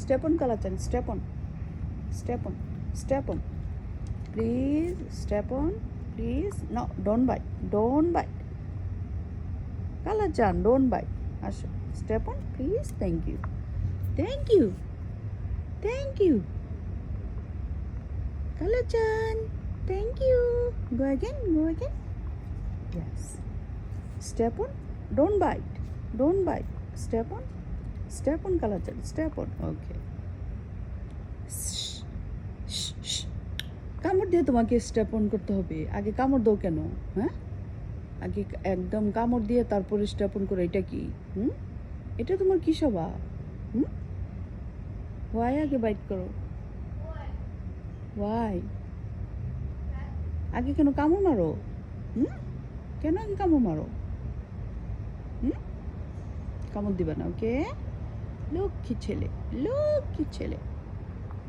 Step on, Kalachan. Step on. Step on. Step on. Please, step on. Please. No, don't bite. Don't bite. Kalachan, don't bite. Asho. Step on, please. Thank you. Thank you. Thank you. Kalachan, thank you. Go again. Go again. Yes. Step on. Don't bite. Don't bite. Step on. Step on, Kalachan. Step on. Okay. কামড় দিয়ে তোমাকে step on করতে হবে। আগে কামড় দাও কেন? হ্যাঁ, আগে একদম কামড় দিয়ে তারপরে স্টেপ অন করে। এটা কি? এটা তোমার কি স্বভাব? ওয়াই আগে বাইট করো? ওয়াই আগে কেন কামড় মারো? কেন আগে কামড় মারো? কামড় দিবা না। ওকে, লক্ষ্মী ছেলে, লক্ষ্মী ছেলে।